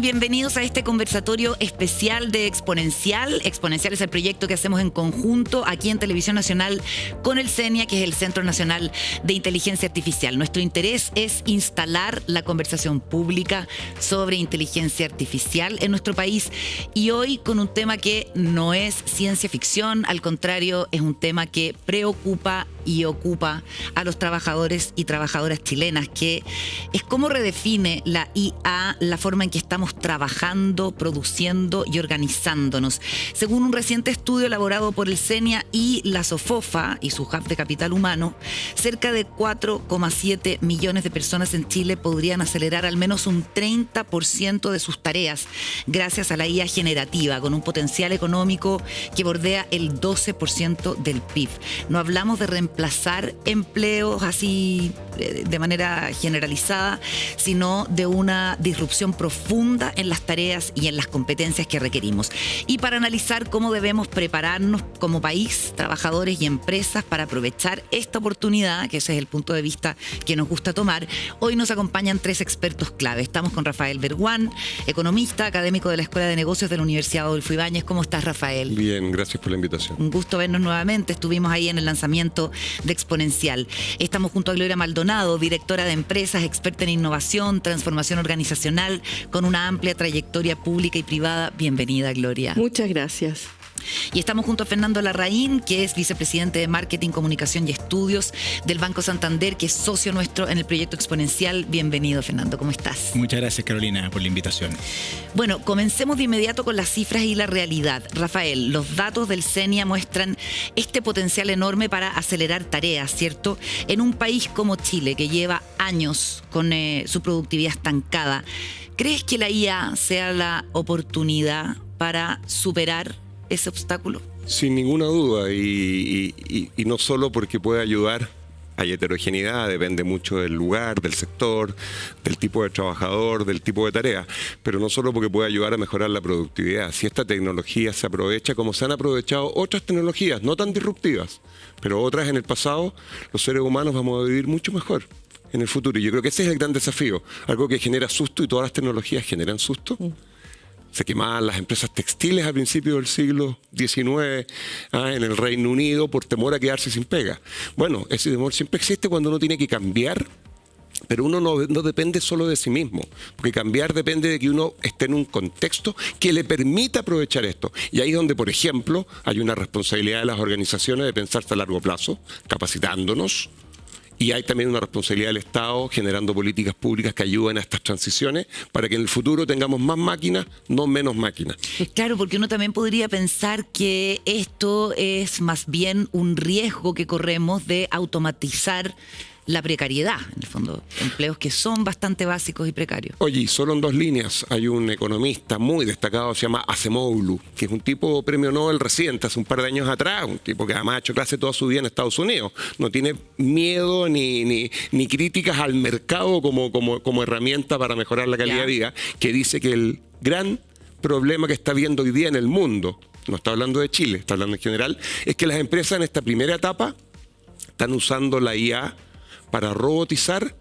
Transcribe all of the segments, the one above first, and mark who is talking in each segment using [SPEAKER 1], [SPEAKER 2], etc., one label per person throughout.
[SPEAKER 1] están? Bienvenidos a este conversatorio especial de Exponencial. Exponencial es el proyecto que hacemos en conjunto aquí en Televisión Nacional con el CENIA, que es el Centro Nacional de Inteligencia Artificial. Nuestro interés es instalar la conversación pública sobre inteligencia artificial en nuestro país, y hoy con un tema que no es ciencia ficción, al contrario, es un tema que preocupa y ocupa a los trabajadores y trabajadoras chilenas, que es cómo redefine la IA la forma en que estamos trabajando, produciendo y organizándonos. Según un reciente estudio elaborado por el CENIA y la SOFOFA y su hub de capital humano, cerca de 4,7 millones de personas en Chile podrían acelerar al menos un 30% de sus tareas gracias a la IA generativa, con un potencial económico que bordea el 12% del PIB. No hablamos de reemplazar empleos así de manera generalizada, sino de una disrupción profunda en las tareas y en las competencias que requerimos. Y para analizar cómo debemos prepararnos como país, trabajadores y empresas para aprovechar esta oportunidad, que ese es el punto de vista que nos gusta tomar, hoy nos acompañan tres expertos clave. Estamos con Rafael Berguán, economista, académico de la Escuela de Negocios de la Universidad Adolfo Ibáñez. ¿Cómo estás, Rafael?
[SPEAKER 2] Bien, gracias por la invitación.
[SPEAKER 1] Un gusto vernos nuevamente. Estuvimos ahí en el lanzamiento de Exponencial. Estamos junto a Gloria Maldonado, directora de empresas, experta en innovación, transformación organizacional, con una amplia trayectoria pública y privada. Bienvenida, Gloria.
[SPEAKER 3] Muchas gracias.
[SPEAKER 1] Y estamos junto a Fernando Larraín, que es vicepresidente de Marketing, Comunicación y Estudios del Banco Santander, que es socio nuestro en el proyecto Exponencial. Bienvenido, Fernando. ¿Cómo estás?
[SPEAKER 4] Muchas gracias, Carolina, por la invitación.
[SPEAKER 1] Bueno, comencemos de inmediato con las cifras y la realidad. Rafael, los datos del CENIA muestran este potencial enorme para acelerar tareas, ¿cierto? En un país como Chile, que lleva años con su productividad estancada, ¿crees que la IA sea la oportunidad para superar ese obstáculo?
[SPEAKER 2] Sin ninguna duda, y no solo porque puede ayudar. Hay heterogeneidad, depende mucho del lugar, del sector, del tipo de trabajador, del tipo de tarea, pero no solo porque puede ayudar a mejorar la productividad. Si esta tecnología se aprovecha como se han aprovechado otras tecnologías, no tan disruptivas, pero otras en el pasado, los seres humanos vamos a vivir mucho mejor en el futuro. Y yo creo que ese es el gran desafío, algo que genera susto, y todas las tecnologías generan susto. Se quemaban las empresas textiles a principios del siglo XIX en el Reino Unido por temor a quedarse sin pega. Bueno, ese temor siempre existe cuando uno tiene que cambiar, pero uno no depende solo de sí mismo, porque cambiar depende de que uno esté en un contexto que le permita aprovechar esto. Y ahí es donde, por ejemplo, hay una responsabilidad de las organizaciones de pensarse a largo plazo, capacitándonos. Y hay también una responsabilidad del Estado generando políticas públicas que ayuden a estas transiciones para que en el futuro tengamos más máquinas, no menos máquinas.
[SPEAKER 1] Claro, porque uno también podría pensar que esto es más bien un riesgo que corremos de automatizar la precariedad, en el fondo, empleos que son bastante básicos y precarios.
[SPEAKER 2] Oye, solo en dos líneas hay un economista muy destacado, se llama Acemoglu, que es un tipo premio Nobel reciente, hace un par de años atrás, un tipo que además ha hecho clase toda su vida en Estados Unidos. No tiene miedo ni críticas al mercado como herramienta para mejorar la calidad de vida, que dice que el gran problema que está viendo hoy día en el mundo, no está hablando de Chile, está hablando en general, es que las empresas en esta primera etapa están usando la IA para robotizar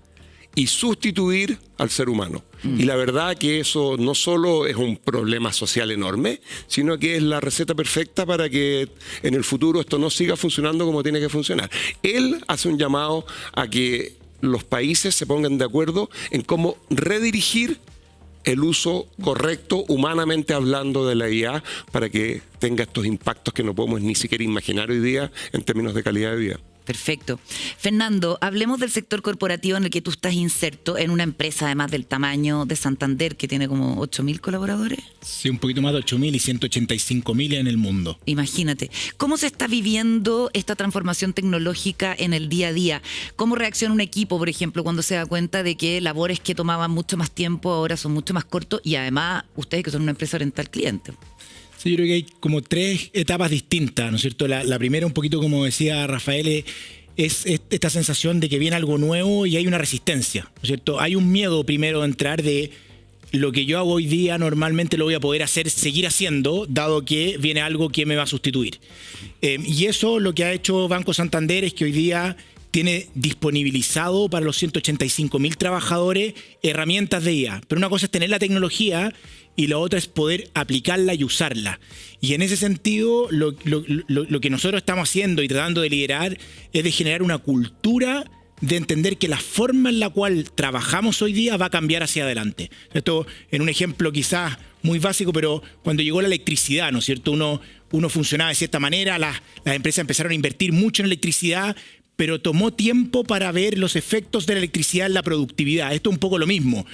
[SPEAKER 2] y sustituir al ser humano. Y la verdad que eso no solo es un problema social enorme, sino que es la receta perfecta para que en el futuro esto no siga funcionando como tiene que funcionar. Él hace un llamado a que los países se pongan de acuerdo en cómo redirigir el uso correcto, humanamente hablando, de la IA para que tenga estos impactos que no podemos ni siquiera imaginar hoy día en términos de calidad de vida.
[SPEAKER 1] Perfecto. Fernando, hablemos del sector corporativo en el que tú estás inserto, en una empresa además del tamaño de Santander, que tiene como 8.000 colaboradores.
[SPEAKER 4] Sí, un poquito más de 8.000 y 185.000 en el mundo.
[SPEAKER 1] Imagínate. ¿Cómo se está viviendo esta transformación tecnológica en el día a día? ¿Cómo reacciona un equipo, por ejemplo, cuando se da cuenta de que labores que tomaban mucho más tiempo ahora son mucho más cortos, y además ustedes que son una empresa oriental al cliente?
[SPEAKER 4] Sí, yo creo que hay como tres etapas distintas, ¿no es cierto? La primera, un poquito como decía Rafael, es esta sensación de que viene algo nuevo y hay una resistencia, ¿no es cierto? Hay un miedo primero de entrar de lo que yo hago hoy día normalmente lo voy a poder seguir haciendo, dado que viene algo que me va a sustituir. Y eso lo que ha hecho Banco Santander es que hoy día tiene disponibilizado para los 185.000 trabajadores herramientas de IA. Pero una cosa es tener la tecnología y la otra es poder aplicarla y usarla. Y en ese sentido, lo que nosotros estamos haciendo y tratando de liderar es de generar una cultura de entender que la forma en la cual trabajamos hoy día va a cambiar hacia adelante. Esto en un ejemplo quizás muy básico, pero cuando llegó la electricidad, ¿no es cierto? Uno funcionaba de cierta manera, las empresas empezaron a invertir mucho en electricidad, pero tomó tiempo para ver los efectos de la electricidad en la productividad. Esto es un poco lo mismo.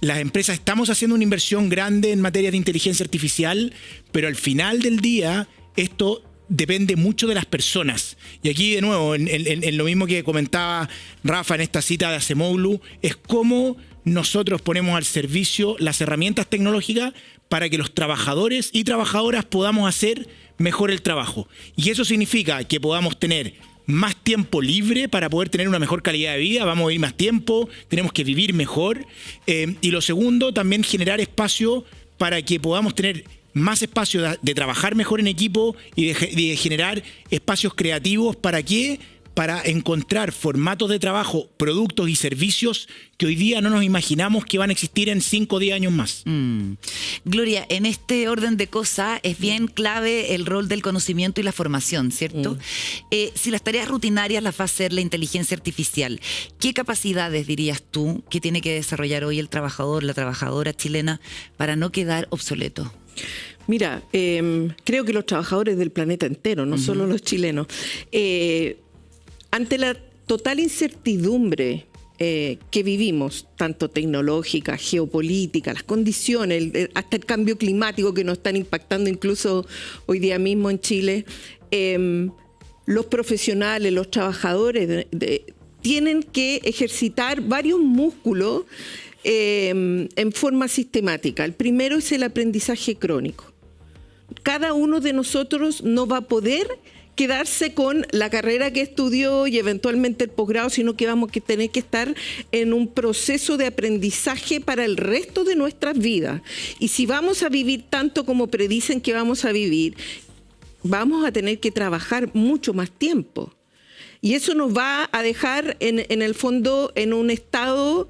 [SPEAKER 4] Las empresas estamos haciendo una inversión grande en materia de inteligencia artificial, pero al final del día esto depende mucho de las personas. Y aquí, de nuevo, en lo mismo que comentaba Rafa en esta cita de Acemoglu, es cómo nosotros ponemos al servicio las herramientas tecnológicas para que los trabajadores y trabajadoras podamos hacer mejor el trabajo. Y eso significa que podamos tener más tiempo libre para poder tener una mejor calidad de vida, vamos a vivir más tiempo, tenemos que vivir mejor. Y lo segundo, también generar espacio para que podamos tener más espacio de trabajar mejor en equipo y de generar espacios creativos. ¿Para qué? Para encontrar formatos de trabajo, productos y servicios que hoy día no nos imaginamos que van a existir en 5 o 10 años más.
[SPEAKER 1] Gloria, en este orden de cosas es bien clave el rol del conocimiento y la formación, ¿cierto? Si las tareas rutinarias las va a hacer la inteligencia artificial, ¿qué capacidades dirías tú que tiene que desarrollar hoy el trabajador, la trabajadora chilena para no quedar obsoleto?
[SPEAKER 3] Mira, creo que los trabajadores del planeta entero, no solo los chilenos, ante la total incertidumbre que vivimos, tanto tecnológica, geopolítica, las condiciones, hasta el cambio climático que nos están impactando incluso hoy día mismo en Chile, los profesionales, los trabajadores tienen que ejercitar varios músculos en forma sistemática. El primero es el aprendizaje crónico. Cada uno de nosotros no va a poder quedarse con la carrera que estudió y eventualmente el posgrado, sino que vamos a tener que estar en un proceso de aprendizaje para el resto de nuestras vidas. Y si vamos a vivir tanto como predicen que vamos a vivir, vamos a tener que trabajar mucho más tiempo. Y eso nos va a dejar en el fondo en un estado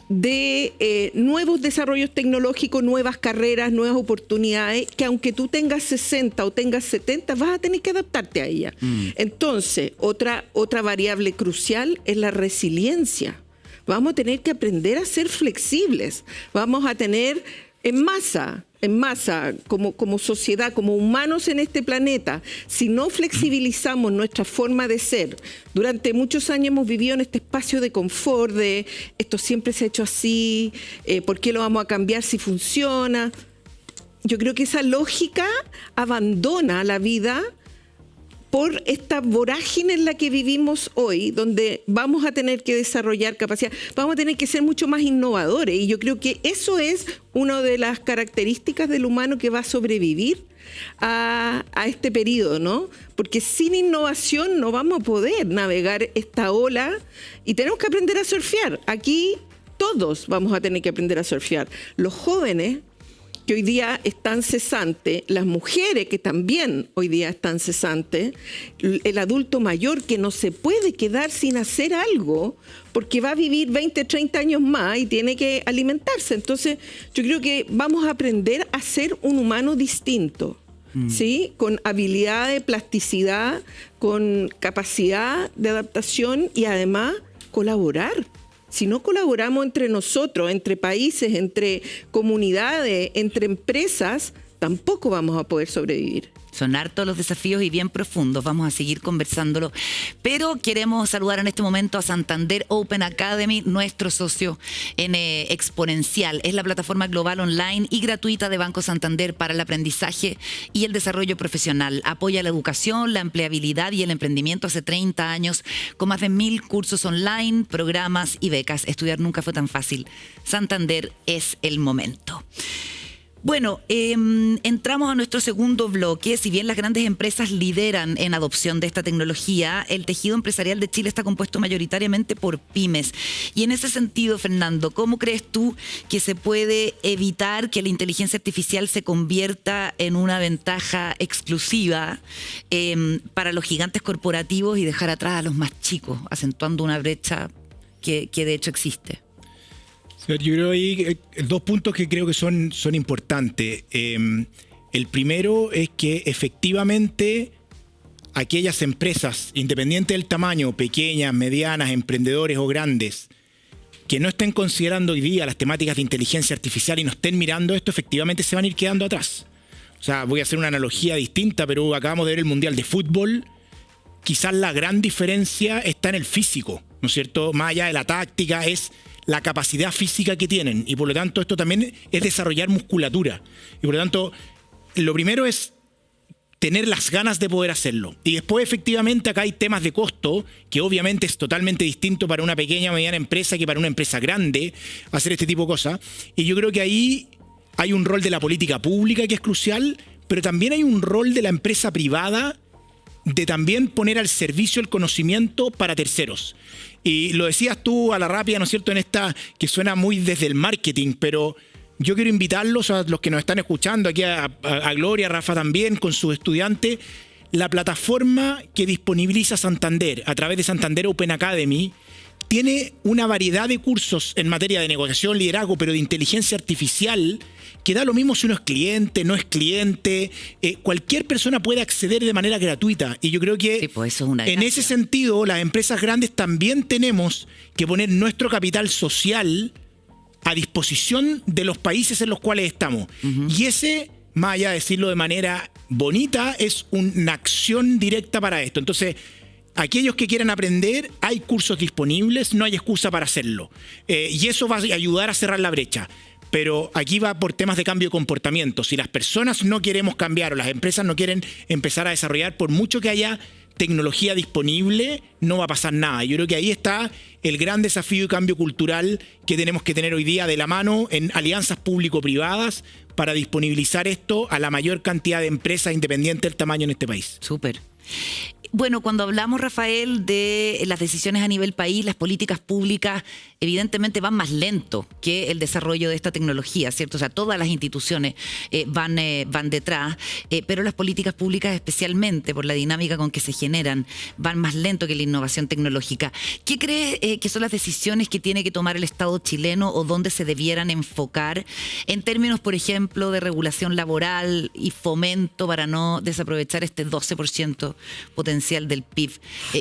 [SPEAKER 3] de nuevos desarrollos tecnológicos, nuevas carreras, nuevas oportunidades, que aunque tú tengas 60 o tengas 70, vas a tener que adaptarte a ella. Entonces, otra variable crucial es la resiliencia. Vamos a tener que aprender a ser flexibles. Vamos a tener en masa, como sociedad, como humanos en este planeta, si no flexibilizamos nuestra forma de ser, durante muchos años hemos vivido en este espacio de confort, de esto siempre se ha hecho así, ¿por qué lo vamos a cambiar si funciona? Yo creo que esa lógica abandona la vida por esta vorágine en la que vivimos hoy, donde vamos a tener que desarrollar capacidad, vamos a tener que ser mucho más innovadores. Y yo creo que eso es una de las características del humano que va a sobrevivir a este periodo, ¿no? Porque sin innovación no vamos a poder navegar esta ola y tenemos que aprender a surfear. Aquí todos vamos a tener que aprender a surfear. Los jóvenes que hoy día están cesantes, las mujeres que también hoy día están cesantes, el adulto mayor que no se puede quedar sin hacer algo porque va a vivir 20, 30 años más y tiene que alimentarse. Entonces, yo creo que vamos a aprender a ser un humano distinto, ¿sí? Con habilidad de plasticidad, con capacidad de adaptación y además colaborar. Si no colaboramos entre nosotros, entre países, entre comunidades, entre empresas, tampoco vamos a poder sobrevivir.
[SPEAKER 1] Son hartos los desafíos y bien profundos. Vamos a seguir conversándolo. Pero queremos saludar en este momento a Santander Open Academy, nuestro socio en Exponencial. Es la plataforma global online y gratuita de Banco Santander para el aprendizaje y el desarrollo profesional. Apoya la educación, la empleabilidad y el emprendimiento hace 30 años, con más de 1.000 cursos online, programas y becas. Estudiar nunca fue tan fácil. Santander es el momento. Bueno, entramos a nuestro segundo bloque. Si bien las grandes empresas lideran en adopción de esta tecnología, el tejido empresarial de Chile está compuesto mayoritariamente por pymes. Y en ese sentido, Fernando, ¿cómo crees tú que se puede evitar que la inteligencia artificial se convierta en una ventaja exclusiva para los gigantes corporativos y dejar atrás a los más chicos, acentuando una brecha que de hecho existe?
[SPEAKER 4] Yo creo ahí 2 puntos que creo que son importantes. El primero es que efectivamente aquellas empresas, independiente del tamaño, pequeñas, medianas, emprendedores o grandes, que no estén considerando hoy día las temáticas de inteligencia artificial y no estén mirando esto, efectivamente se van a ir quedando atrás. O sea, voy a hacer una analogía distinta, pero acabamos de ver el Mundial de Fútbol. Quizás la gran diferencia está en el físico, ¿no es cierto? Más allá de la táctica, es la capacidad física que tienen, y por lo tanto esto también es desarrollar musculatura, y por lo tanto lo primero es tener las ganas de poder hacerlo, y después efectivamente acá hay temas de costo que obviamente es totalmente distinto para una pequeña o mediana empresa que para una empresa grande hacer este tipo de cosas, y yo creo que ahí hay un rol de la política pública que es crucial, pero también hay un rol de la empresa privada de también poner al servicio el conocimiento para terceros. Y lo decías tú a la rápida, ¿no es cierto?, en esta que suena muy desde el marketing, pero yo quiero invitarlos a los que nos están escuchando, aquí a Gloria, a Rafa también, con sus estudiantes, la plataforma que disponibiliza Santander a través de Santander Open Academy tiene una variedad de cursos en materia de negociación, liderazgo, pero de inteligencia artificial, que da lo mismo si uno es cliente, no es cliente, cualquier persona puede acceder de manera gratuita. Y yo creo que
[SPEAKER 1] sí, pues eso es una
[SPEAKER 4] en
[SPEAKER 1] gracia.
[SPEAKER 4] ese sentido, las empresas grandes también tenemos que poner nuestro capital social a disposición de los países en los cuales estamos. Y ese, más allá de decirlo de manera bonita, es una acción directa para esto. Entonces, aquellos que quieran aprender, hay cursos disponibles, no hay excusa para hacerlo. Y eso va a ayudar a cerrar la brecha. Pero aquí va por temas de cambio de comportamiento. Si las personas no queremos cambiar o las empresas no quieren empezar a desarrollar, por mucho que haya tecnología disponible, no va a pasar nada. Yo creo que ahí está el gran desafío y cambio cultural que tenemos que tener hoy día de la mano en alianzas público-privadas para disponibilizar esto a la mayor cantidad de empresas independientes del tamaño en este país.
[SPEAKER 1] Súper. Bueno, cuando hablamos, Rafael, de las decisiones a nivel país, las políticas públicas evidentemente van más lento que el desarrollo de esta tecnología, ¿cierto? O sea, todas las instituciones van detrás, pero las políticas públicas, especialmente por la dinámica con que se generan, van más lento que la innovación tecnológica. ¿Qué crees que son las decisiones que tiene que tomar el Estado chileno o dónde se debieran enfocar en términos, por ejemplo, de regulación laboral y fomento para no desaprovechar este 12% potencial del PIB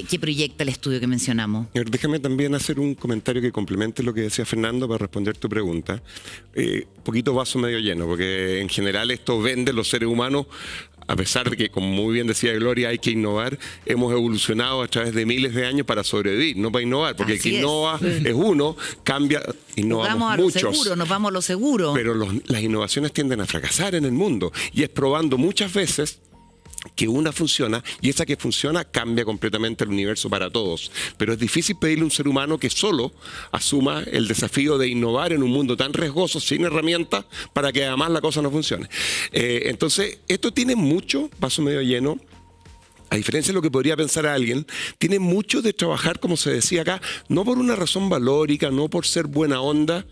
[SPEAKER 1] que proyecta el estudio que mencionamos?
[SPEAKER 2] Déjame también hacer un comentario que complemente lo que decía Fernando para responder tu pregunta. Poquito vaso medio lleno, porque en general esto vende los seres humanos, a pesar de que, como muy bien decía Gloria, hay que innovar. Hemos evolucionado a través de miles de años para sobrevivir, no para innovar, porque el que innova es uno, cambia, innovamos muchos.
[SPEAKER 1] Nos vamos a lo seguro.
[SPEAKER 2] Pero las innovaciones tienden a fracasar en el mundo, y es probando muchas veces que una funciona, y esa que funciona cambia completamente el universo para todos. Pero es difícil pedirle a un ser humano que solo asuma el desafío de innovar en un mundo tan riesgoso, sin herramientas, para que además la cosa no funcione. Entonces, esto tiene mucho vaso medio lleno. A diferencia de lo que podría pensar alguien, tiene mucho de trabajar, como se decía acá, no por una razón valórica, no por ser buena onda,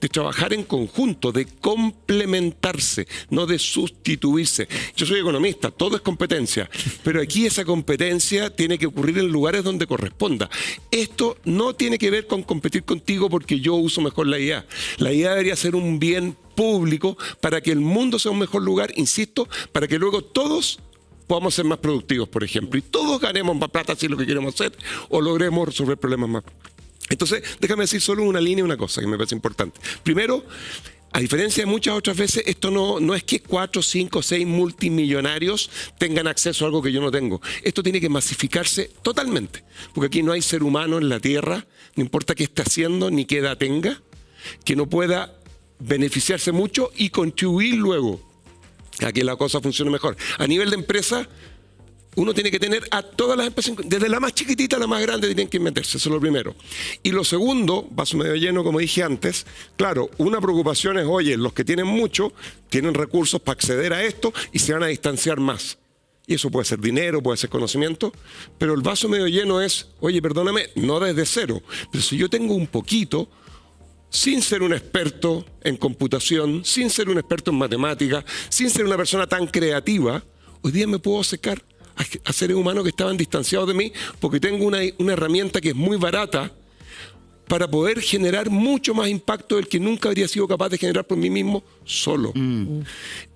[SPEAKER 2] de trabajar en conjunto, de complementarse, no de sustituirse. Yo soy economista, todo es competencia, pero aquí esa competencia tiene que ocurrir en lugares donde corresponda. Esto no tiene que ver con competir contigo porque yo uso mejor la IA. La IA debería ser un bien público para que el mundo sea un mejor lugar, insisto, para que luego todos podamos ser más productivos, por ejemplo, y todos ganemos más plata si es lo que queremos hacer, o logremos resolver problemas más. Entonces, déjame decir solo una línea, una cosa que me parece importante. Primero, a diferencia de muchas otras veces, esto no es que 4, 5, 6 multimillonarios tengan acceso a algo que yo no tengo. Esto tiene que masificarse totalmente, porque aquí no hay ser humano en la Tierra, no importa qué esté haciendo ni qué edad tenga, que no pueda beneficiarse mucho y contribuir luego a que la cosa funcione mejor. A nivel de empresa, Uno tiene que tener a todas las empresas, desde la más chiquitita a la más grande, tienen que meterse, eso es lo primero. Y lo segundo, vaso medio lleno, como dije antes, claro, una preocupación es, oye, los que tienen mucho, tienen recursos para acceder a esto y se van a distanciar más. Y eso puede ser dinero, puede ser conocimiento, pero el vaso medio lleno es, oye, perdóname, no desde cero, pero si yo tengo un poquito, sin ser un experto en computación, sin ser un experto en matemáticas, sin ser una persona tan creativa, hoy día me puedo acercar a seres humanos que estaban distanciados de mí porque tengo una herramienta que es muy barata para poder generar mucho más impacto del que nunca habría sido capaz de generar por mí mismo solo.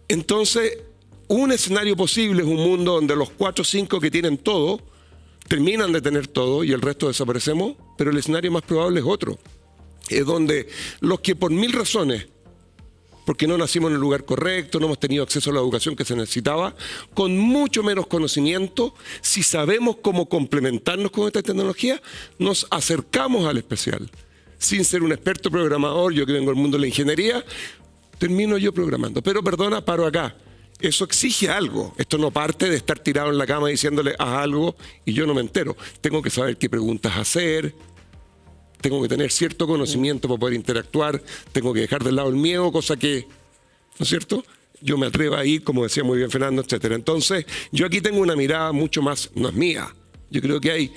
[SPEAKER 2] Entonces, un escenario posible es un mundo donde los 4 o 5 que tienen todo terminan de tener todo y el resto desaparecemos, pero el escenario más probable es otro. Es donde los que por 1000 razones, porque no nacimos en el lugar correcto, no hemos tenido acceso a la educación que se necesitaba, con mucho menos conocimiento, si sabemos cómo complementarnos con esta tecnología, nos acercamos al especial. Sin ser un experto programador, yo que vengo del mundo de la ingeniería, termino yo programando. Pero perdona, paro acá. Eso exige algo. Esto no parte de estar tirado en la cama diciéndole haz algo y yo no me entero. Tengo que saber qué preguntas hacer. Tengo que tener cierto conocimiento para poder interactuar, tengo que dejar de lado el miedo, cosa que, ¿no es cierto?, yo me atrevo a ir, como decía muy bien Fernando, etcétera. Entonces, yo aquí tengo una mirada mucho más, no es mía. Yo creo que hay,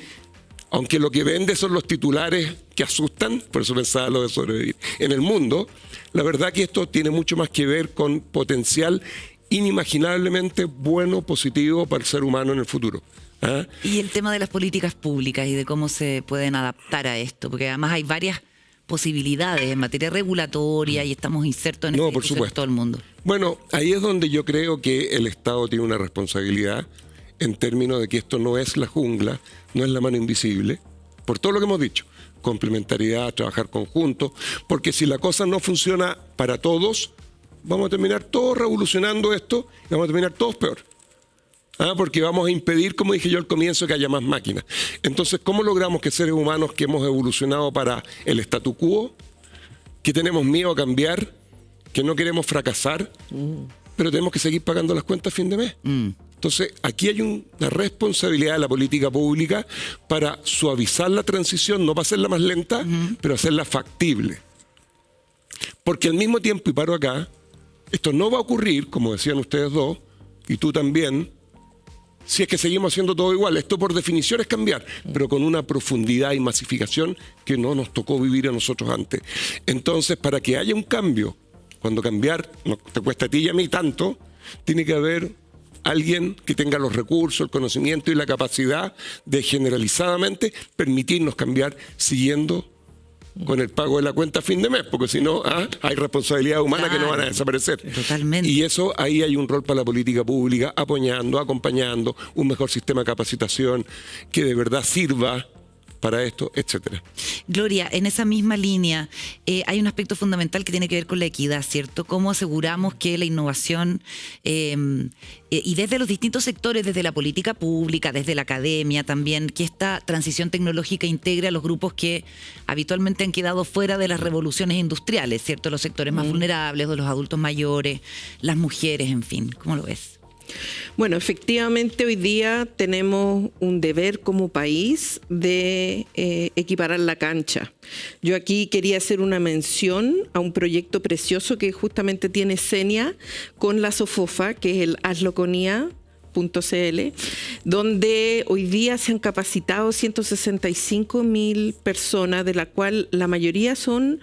[SPEAKER 2] aunque lo que vende son los titulares que asustan, por eso pensaba lo de sobrevivir, en el mundo, la verdad que esto tiene mucho más que ver con potencial inimaginablemente bueno, positivo para el ser humano en el futuro. ¿Ah?
[SPEAKER 1] Y el tema de las políticas públicas y de cómo se pueden adaptar a esto, porque además hay varias posibilidades en materia regulatoria y estamos insertos en
[SPEAKER 2] por supuesto.
[SPEAKER 1] todo el mundo.
[SPEAKER 2] Bueno, ahí es donde yo creo que el Estado tiene una responsabilidad en términos de que esto no es la jungla, no es la mano invisible, por todo lo que hemos dicho, complementariedad, trabajar conjunto, porque si la cosa no funciona para todos, vamos a terminar todos revolucionando esto y vamos a terminar todos peor. Porque vamos a impedir, como dije yo al comienzo, que haya más máquinas. Entonces, ¿cómo logramos que seres humanos que hemos evolucionado para el statu quo, que tenemos miedo a cambiar, que no queremos fracasar, pero tenemos que seguir pagando las cuentas a fin de mes? Entonces, aquí hay una responsabilidad de la política pública para suavizar la transición, no para hacerla más lenta, pero hacerla factible. Porque al mismo tiempo, y paro acá, esto no va a ocurrir, como decían ustedes dos, y tú también, si es que seguimos haciendo todo igual. Esto por definición es cambiar, pero con una profundidad y masificación que no nos tocó vivir a nosotros antes. Entonces, para que haya un cambio, cuando cambiar no te cuesta a ti y a mí tanto, tiene que haber alguien que tenga los recursos, el conocimiento y la capacidad de generalizadamente permitirnos cambiar siguiendo con el pago de la cuenta a fin de mes, porque si no, hay responsabilidades humanas que no van a desaparecer.
[SPEAKER 1] Totalmente.
[SPEAKER 2] Y eso, ahí hay un rol para la política pública, apoyando, acompañando, un mejor sistema de capacitación que de verdad sirva para esto, etcétera.
[SPEAKER 1] Gloria, en esa misma línea hay un aspecto fundamental que tiene que ver con la equidad, ¿cierto? ¿Cómo aseguramos que la innovación y desde los distintos sectores, desde la política pública, desde la academia también, que esta transición tecnológica integre a los grupos que habitualmente han quedado fuera de las revoluciones industriales, ¿cierto? Los sectores más vulnerables, de los adultos mayores, las mujeres, en fin. ¿Cómo lo ves?
[SPEAKER 3] Bueno, efectivamente hoy día tenemos un deber como país de equiparar la cancha. Yo aquí quería hacer una mención a un proyecto precioso que justamente tiene Senia con la SOFOFA, que es el hazloconía.cl, donde hoy día se han capacitado 165.000 personas, de la cual la mayoría son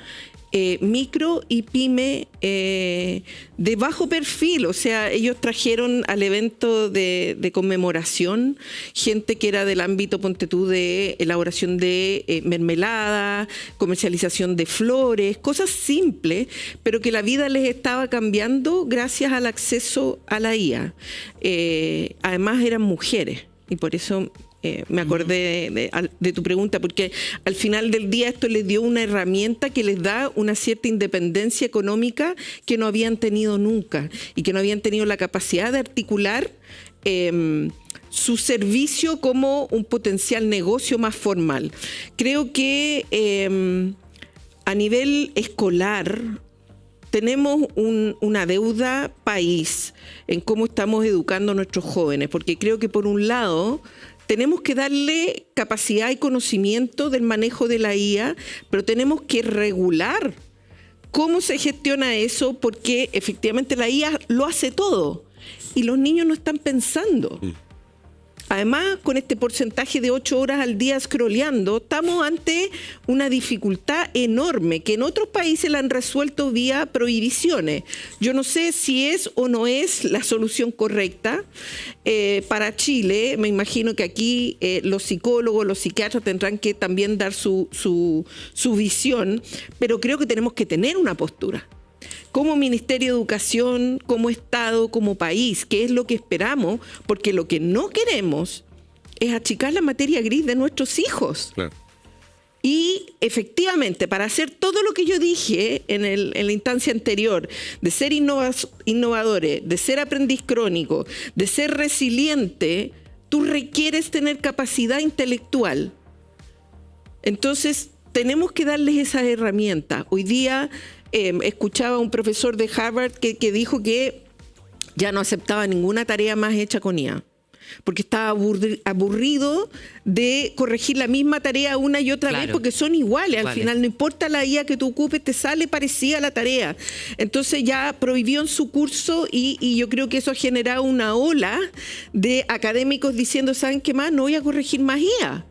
[SPEAKER 3] micro y pyme de bajo perfil. O sea, ellos trajeron al evento de conmemoración gente que era del ámbito, ponte tú, de elaboración de mermelada, comercialización de flores, cosas simples, pero que la vida les estaba cambiando gracias al acceso a la IA. Además eran mujeres y por eso me acordé de tu pregunta, porque al final del día esto les dio una herramienta que les da una cierta independencia económica que no habían tenido nunca y que no habían tenido la capacidad de articular su servicio como un potencial negocio más formal. Creo que a nivel escolar tenemos una deuda país en cómo estamos educando a nuestros jóvenes, porque creo que por un lado tenemos que darle capacidad y conocimiento del manejo de la IA, pero tenemos que regular cómo se gestiona eso, porque efectivamente la IA lo hace todo y los niños no están pensando. Además, con este porcentaje de 8 horas al día scrolleando, estamos ante una dificultad enorme que en otros países la han resuelto vía prohibiciones. Yo no sé si es o no es la solución correcta para Chile. Me imagino que aquí los psicólogos, los psiquiatras tendrán que también dar su visión, pero creo que tenemos que tener una postura. Como Ministerio de Educación, como Estado, como país, ¿qué es lo que esperamos? Porque lo que no queremos es achicar la materia gris de nuestros hijos.
[SPEAKER 2] Claro.
[SPEAKER 3] Y efectivamente, para hacer todo lo que yo dije en la instancia anterior, de ser innovadores, de ser aprendiz crónico, de ser resiliente, tú requieres tener capacidad intelectual. Entonces, tenemos que darles esas herramientas. Hoy día escuchaba a un profesor de Harvard que dijo que ya no aceptaba ninguna tarea más hecha con IA, porque estaba aburrido de corregir la misma tarea una y otra vez, porque son iguales. Al final, no importa la IA que tú ocupes, te sale parecida a la tarea. Entonces ya prohibió en su curso y yo creo que eso ha generado una ola de académicos diciendo, ¿saben qué más? No voy a corregir más IA.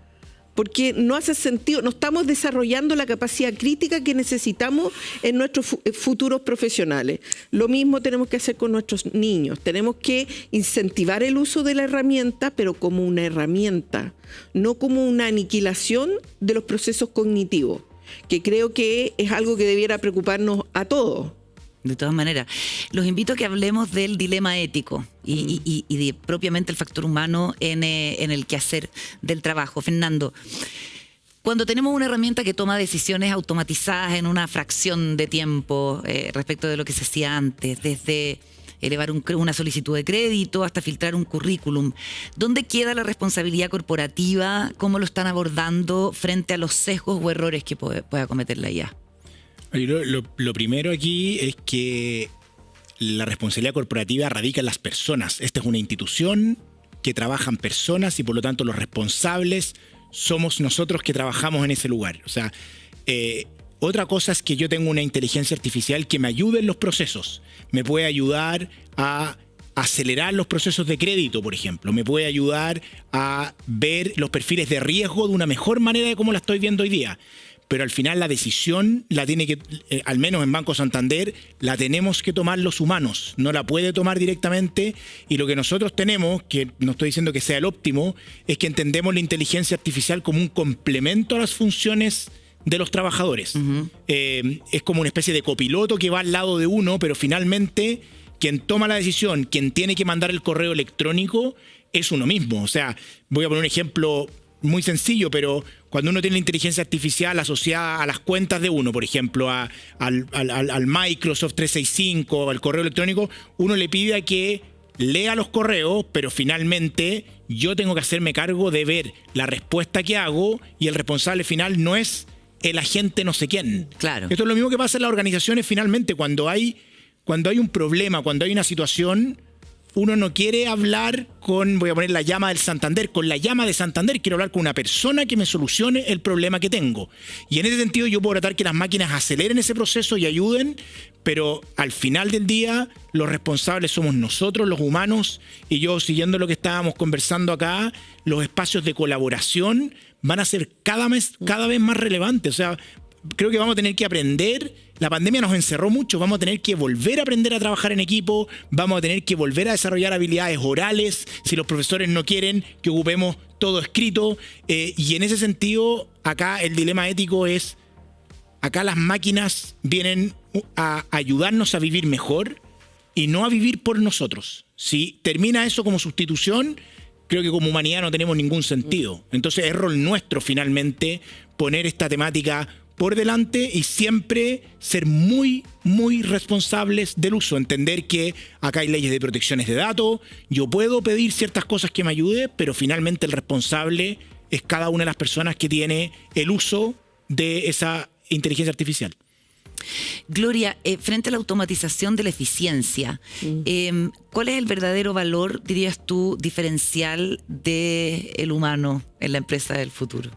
[SPEAKER 3] Porque no hace sentido, no estamos desarrollando la capacidad crítica que necesitamos en nuestros futuros profesionales. Lo mismo tenemos que hacer con nuestros niños. Tenemos que incentivar el uso de la herramienta, pero como una herramienta, no como una aniquilación de los procesos cognitivos, que creo que es algo que debiera preocuparnos a todos.
[SPEAKER 1] De todas maneras, los invito a que hablemos del dilema ético y de propiamente el factor humano en el quehacer del trabajo. Fernando, cuando tenemos una herramienta que toma decisiones automatizadas en una fracción de tiempo respecto de lo que se hacía antes, desde elevar una solicitud de crédito hasta filtrar un currículum, ¿dónde queda la responsabilidad corporativa? ¿Cómo lo están abordando frente a los sesgos o errores que pueda cometer la IA?
[SPEAKER 4] Lo primero aquí es que la responsabilidad corporativa radica en las personas. Esta es una institución que trabajan personas y por lo tanto los responsables somos nosotros que trabajamos en ese lugar. O sea, otra cosa es que yo tengo una inteligencia artificial que me ayude en los procesos. Me puede ayudar a acelerar los procesos de crédito, por ejemplo. Me puede ayudar a ver los perfiles de riesgo de una mejor manera de cómo la estoy viendo hoy día. Pero al final la decisión la tiene que, al menos en Banco Santander, la tenemos que tomar los humanos. No la puede tomar directamente. Y lo que nosotros tenemos, que no estoy diciendo que sea el óptimo, es que entendemos la inteligencia artificial como un complemento a las funciones de los trabajadores. Es como una especie de copiloto que va al lado de uno, pero finalmente quien toma la decisión, quien tiene que mandar el correo electrónico, es uno mismo. O sea, voy a poner un ejemplo muy sencillo, pero cuando uno tiene la inteligencia artificial asociada a las cuentas de uno, por ejemplo, al Microsoft 365, al correo electrónico, uno le pide a que lea los correos, pero finalmente yo tengo que hacerme cargo de ver la respuesta que hago y el responsable final no es el agente no sé quién.
[SPEAKER 1] Claro.
[SPEAKER 4] Esto es lo mismo que pasa en las organizaciones finalmente. Cuando hay un problema, cuando hay una situación, uno no quiere hablar con, voy a poner la llama del Santander, con la llama de Santander, quiero hablar con una persona que me solucione el problema que tengo. Y en ese sentido yo puedo tratar que las máquinas aceleren ese proceso y ayuden, pero al final del día los responsables somos nosotros, los humanos, y yo, siguiendo lo que estábamos conversando acá, los espacios de colaboración van a ser cada vez más relevantes. O sea, creo que vamos a tener que aprender. La pandemia nos encerró mucho, vamos a tener que volver a aprender a trabajar en equipo, vamos a tener que volver a desarrollar habilidades orales, si los profesores no quieren que ocupemos todo escrito, y en ese sentido, acá el dilema ético es, acá las máquinas vienen a ayudarnos a vivir mejor y no a vivir por nosotros. Si termina eso como sustitución, creo que como humanidad no tenemos ningún sentido. Entonces es rol nuestro finalmente poner esta temática por delante y siempre ser muy, muy responsables del uso. Entender que acá hay leyes de protecciones de datos, yo puedo pedir ciertas cosas que me ayude, pero finalmente el responsable es cada una de las personas que tiene el uso de esa inteligencia artificial.
[SPEAKER 1] Gloria, frente a la automatización de la eficiencia, ¿cuál es el verdadero valor, dirías tú, diferencial del humano en la empresa del futuro?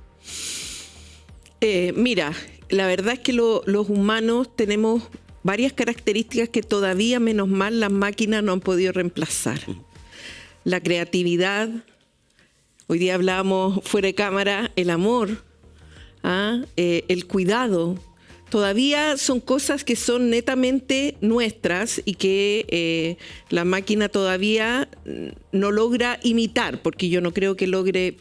[SPEAKER 3] Mira, la verdad es que los humanos tenemos varias características que todavía, menos mal, las máquinas no han podido reemplazar. La creatividad, hoy día hablábamos fuera de cámara, el amor, el cuidado. Todavía son cosas que son netamente nuestras y que la máquina todavía no logra imitar, porque yo no creo que logre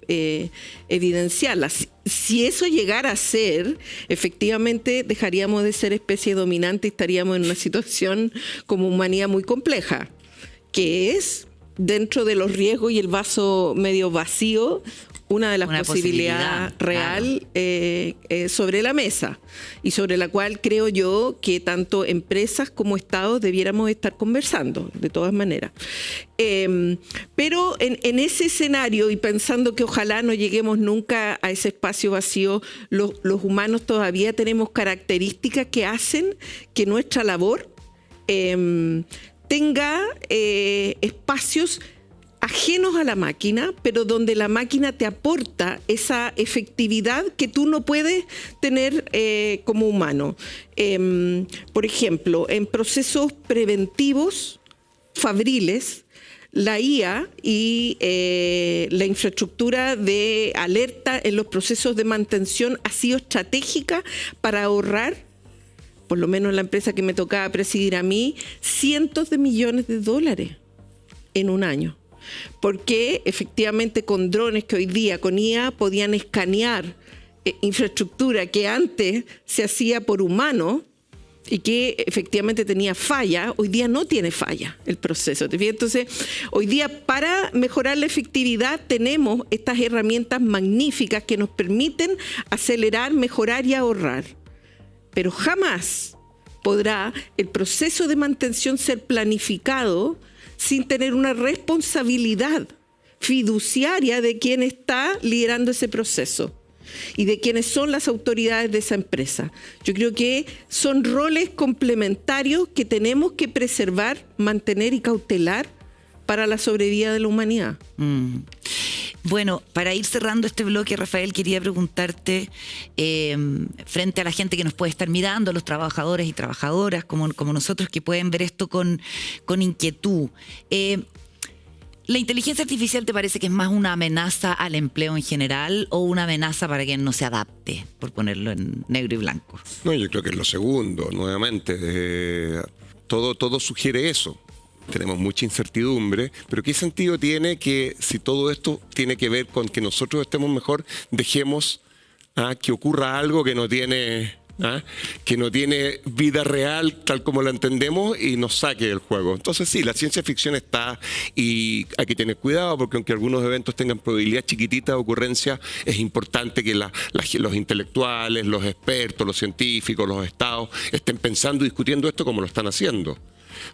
[SPEAKER 3] evidenciarlas. Si eso llegara a ser, efectivamente dejaríamos de ser especie dominante y estaríamos en una situación como humanidad muy compleja, que es, dentro de los riesgos y el vaso medio vacío, una de las posibilidades real, claro, sobre la mesa, y sobre la cual creo yo que tanto empresas como Estados debiéramos estar conversando, de todas maneras. Pero en ese escenario, y pensando que ojalá no lleguemos nunca a ese espacio vacío, los humanos todavía tenemos características que hacen que nuestra labor tenga espacios ajenos a la máquina, pero donde la máquina te aporta esa efectividad que tú no puedes tener como humano. Por ejemplo, en procesos preventivos, fabriles, la IA y la infraestructura de alerta en los procesos de mantención ha sido estratégica para ahorrar, por lo menos en la empresa que me tocaba presidir a mí, cientos de millones de dólares en un año. Porque efectivamente con drones que hoy día con IA podían escanear infraestructura que antes se hacía por humano y que efectivamente tenía falla, hoy día no tiene falla el proceso. Entonces, hoy día para mejorar la efectividad tenemos estas herramientas magníficas que nos permiten acelerar, mejorar y ahorrar. Pero jamás podrá el proceso de mantención ser planificado sin tener una responsabilidad fiduciaria de quien está liderando ese proceso y de quienes son las autoridades de esa empresa. Yo creo que son roles complementarios que tenemos que preservar, mantener y cautelar para la sobrevida de la humanidad.
[SPEAKER 1] Bueno, para ir cerrando este bloque, Rafael, quería preguntarte, frente a la gente que nos puede estar mirando, los trabajadores y trabajadoras como nosotros que pueden ver esto con inquietud, ¿la inteligencia artificial te parece que es más una amenaza al empleo en general o una amenaza para quien no se adapte, por ponerlo en negro y blanco?
[SPEAKER 2] No, yo creo que es lo segundo, nuevamente. Todo sugiere eso. Tenemos mucha incertidumbre, pero ¿qué sentido tiene que si todo esto tiene que ver con que nosotros estemos mejor, dejemos que ocurra algo que no tiene vida real tal como la entendemos y nos saque del juego? Entonces sí, la ciencia ficción está y hay que tener cuidado porque aunque algunos eventos tengan probabilidad chiquitita de ocurrencia, es importante que los intelectuales, los expertos, los científicos, los estados estén pensando y discutiendo esto como lo están haciendo.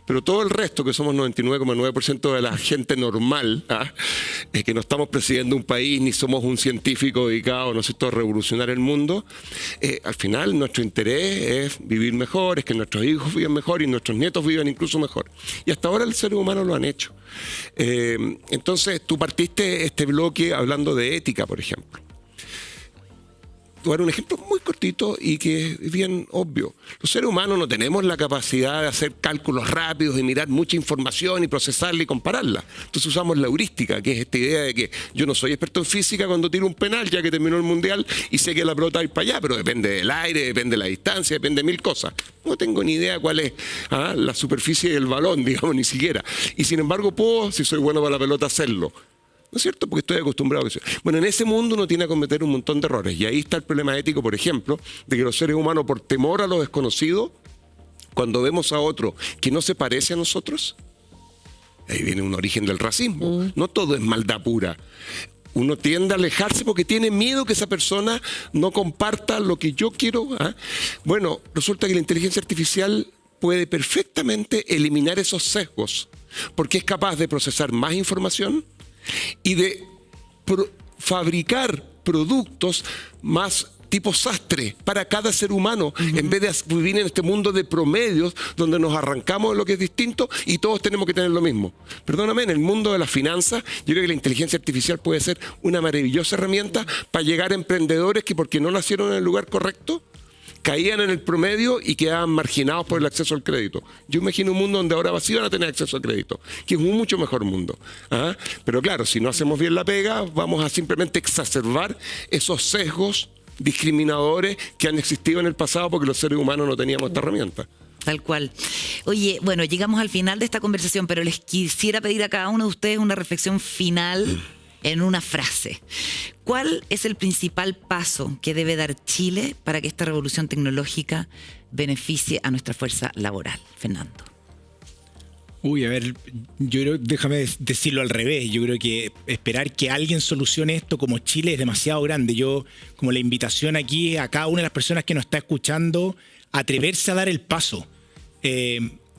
[SPEAKER 2] Pero todo el resto, que somos 99,9% de la gente normal, que no estamos presidiendo un país ni somos un científico dedicado, ¿no es cierto?, a revolucionar el mundo, al final nuestro interés es vivir mejor, es que nuestros hijos vivan mejor y nuestros nietos vivan incluso mejor. Y hasta ahora el ser humano lo han hecho. Entonces, tú partiste este bloque hablando de ética, por ejemplo. Voy a dar un ejemplo muy cortito y que es bien obvio. Los seres humanos no tenemos la capacidad de hacer cálculos rápidos y mirar mucha información y procesarla y compararla. Entonces usamos la heurística, que es esta idea de que yo no soy experto en física cuando tiro un penal, ya que terminó el mundial y sé que la pelota va a ir para allá, pero depende del aire, depende de la distancia, depende de mil cosas. No tengo ni idea cuál es la superficie del balón, digamos, ni siquiera. Y sin embargo puedo, si soy bueno para la pelota, hacerlo. ¿No es cierto? Porque estoy acostumbrado a eso. Bueno, en ese mundo uno tiene que cometer un montón de errores. Y ahí está el problema ético, por ejemplo, de que los seres humanos, por temor a lo desconocido, cuando vemos a otro que no se parece a nosotros, ahí viene un origen del racismo. No todo es maldad pura. Uno tiende a alejarse porque tiene miedo que esa persona no comparta lo que yo quiero. Bueno, resulta que la inteligencia artificial puede perfectamente eliminar esos sesgos, porque es capaz de procesar más información y de fabricar productos más tipo sastre para cada ser humano, en vez de vivir en este mundo de promedios donde nos arrancamos de lo que es distinto y todos tenemos que tener lo mismo. Perdóname, en el mundo de las finanzas, yo creo que la inteligencia artificial puede ser una maravillosa herramienta para llegar a emprendedores que porque no nacieron en el lugar correcto, caían en el promedio y quedaban marginados por el acceso al crédito. Yo imagino un mundo donde ahora sí van a tener acceso al crédito, que es un mucho mejor mundo. ¿Ah? Pero claro, si no hacemos bien la pega, vamos a simplemente exacerbar esos sesgos discriminadores que han existido en el pasado porque los seres humanos no teníamos esta herramienta.
[SPEAKER 1] Tal cual. Oye, bueno, llegamos al final de esta conversación, pero les quisiera pedir a cada uno de ustedes una reflexión final en una frase. ¿Cuál es el principal paso que debe dar Chile para que esta revolución tecnológica beneficie a nuestra fuerza laboral? Fernando.
[SPEAKER 4] Uy, a ver, yo creo, déjame decirlo al revés. Yo creo que esperar que alguien solucione esto como Chile es demasiado grande. Yo, como la invitación aquí a cada una de las personas que nos está escuchando, atreverse a dar el paso,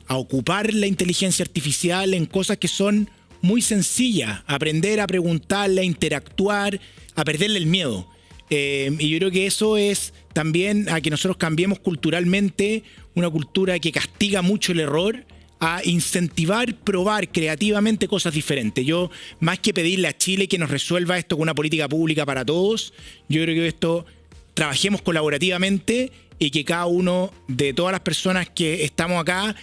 [SPEAKER 4] a ocupar la inteligencia artificial en cosas que son muy sencillas, aprender a preguntarle, a interactuar, a perderle el miedo. Y yo creo que eso es también a que nosotros cambiemos culturalmente una cultura que castiga mucho el error, a incentivar, probar creativamente cosas diferentes. Yo, más que pedirle a Chile que nos resuelva esto con una política pública para todos, yo creo que esto trabajemos colaborativamente y que cada uno de todas las personas que estamos acá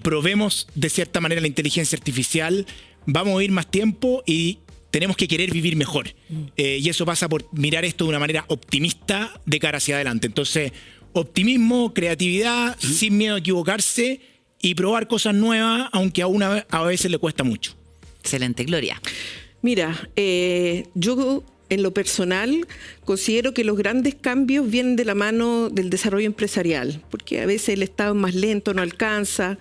[SPEAKER 4] probemos de cierta manera la inteligencia artificial. Vamos a ir más tiempo y tenemos que querer vivir mejor. Y eso pasa por mirar esto de una manera optimista de cara hacia adelante. Entonces, optimismo, creatividad, sin miedo a equivocarse y probar cosas nuevas, aunque a veces le cuesta mucho.
[SPEAKER 1] Excelente, Gloria.
[SPEAKER 3] Mira, yo en lo personal considero que los grandes cambios vienen de la mano del desarrollo empresarial, porque a veces el Estado es más lento, no alcanza,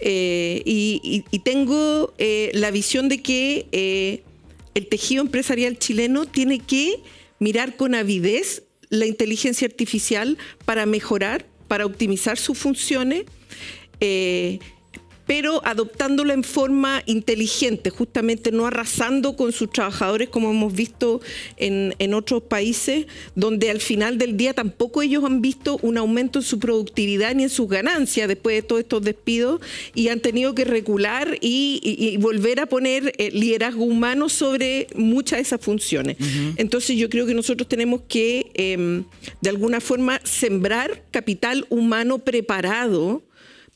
[SPEAKER 3] y tengo la visión de que el tejido empresarial chileno tiene que mirar con avidez la inteligencia artificial para mejorar, para optimizar sus funciones, pero adoptándola en forma inteligente, justamente no arrasando con sus trabajadores como hemos visto en otros países, donde al final del día tampoco ellos han visto un aumento en su productividad ni en sus ganancias después de todos estos despidos y han tenido que recular y volver a poner liderazgo humano sobre muchas de esas funciones. Entonces yo creo que nosotros tenemos que de alguna forma sembrar capital humano preparado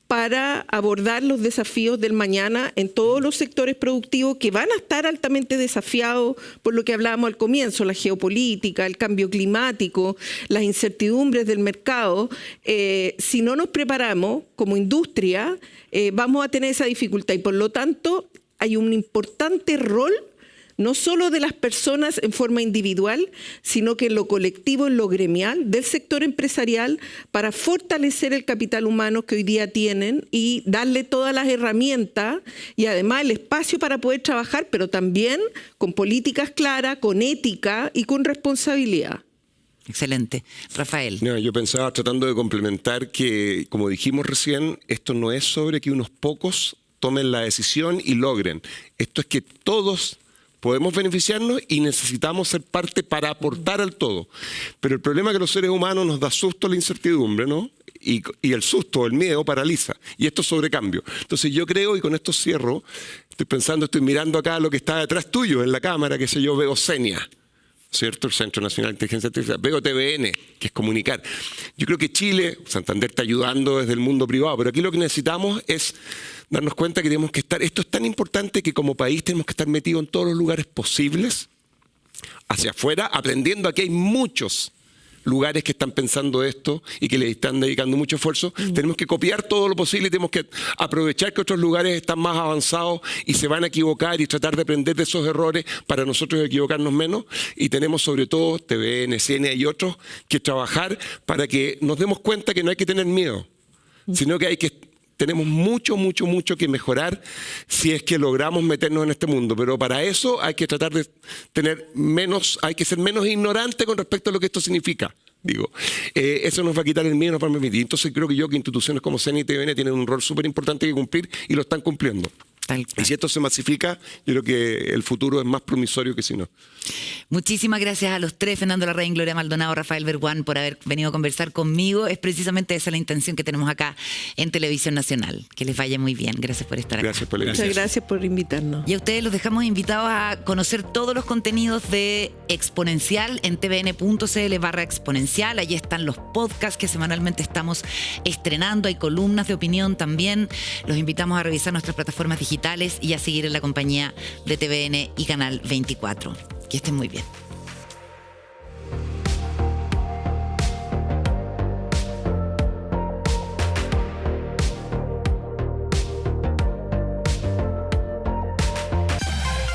[SPEAKER 3] para abordar los desafíos del mañana en todos los sectores productivos que van a estar altamente desafiados por lo que hablábamos al comienzo, la geopolítica, el cambio climático, las incertidumbres del mercado. Si no nos preparamos como industria, vamos a tener esa dificultad y por lo tanto hay un importante rol no solo de las personas en forma individual, sino que en lo colectivo, en lo gremial, del sector empresarial, para fortalecer el capital humano que hoy día tienen y darle todas las herramientas y además el espacio para poder trabajar, pero también con políticas claras, con ética y con responsabilidad.
[SPEAKER 1] Excelente. Rafael.
[SPEAKER 2] No, yo pensaba, tratando de complementar, que, como dijimos recién, esto no es sobre que unos pocos tomen la decisión y logren. Esto es que todos podemos beneficiarnos y necesitamos ser parte para aportar al todo. Pero el problema es que los seres humanos nos da susto la incertidumbre, ¿no? Y el susto, el miedo paraliza. Y esto es sobre cambio. Entonces yo creo, y con esto cierro, estoy mirando acá lo que está detrás tuyo en la cámara, que sé yo, veo CENIA, ¿cierto? El Centro Nacional de Inteligencia Artificial. Veo TVN, que es comunicar. Yo creo que Chile, Santander está ayudando desde el mundo privado, pero aquí lo que necesitamos es darnos cuenta que tenemos que estar, esto es tan importante que como país tenemos que estar metidos en todos los lugares posibles, hacia afuera, aprendiendo. Aquí hay muchos lugares que están pensando esto y que le están dedicando mucho esfuerzo. Tenemos que copiar todo lo posible y tenemos que aprovechar que otros lugares están más avanzados y se van a equivocar y tratar de aprender de esos errores para nosotros equivocarnos menos. Y tenemos sobre todo TVN, CNA y otros que trabajar para que nos demos cuenta que no hay que tener miedo, sino que tenemos mucho que mejorar si es que logramos meternos en este mundo. Pero para eso hay que tratar de hay que ser menos ignorante con respecto a lo que esto significa. Eso nos va a quitar el miedo, nos va a permitir. Entonces creo que instituciones como CENIA y TVN tienen un rol súper importante que cumplir y lo están cumpliendo.
[SPEAKER 1] Tal cual.
[SPEAKER 2] Y si esto se masifica, yo creo que el futuro es más promisorio que si no.
[SPEAKER 1] Muchísimas gracias a los tres, Fernando Larraín, Gloria Maldonado, Rafael Berguán, por haber venido a conversar conmigo. Es precisamente esa la intención que tenemos acá en Televisión Nacional. Que les vaya muy bien. Gracias por estar acá.
[SPEAKER 2] Gracias por la
[SPEAKER 3] Muchas
[SPEAKER 2] invitación.
[SPEAKER 3] gracias por invitarnos.
[SPEAKER 1] Y a ustedes los dejamos invitados a conocer todos los contenidos de Exponencial en tvn.cl/exponencial. Allí están los podcasts que semanalmente estamos estrenando. Hay columnas de opinión también. Los invitamos a revisar nuestras plataformas digitales y a seguir en la compañía de TVN y Canal 24. Que estén muy bien.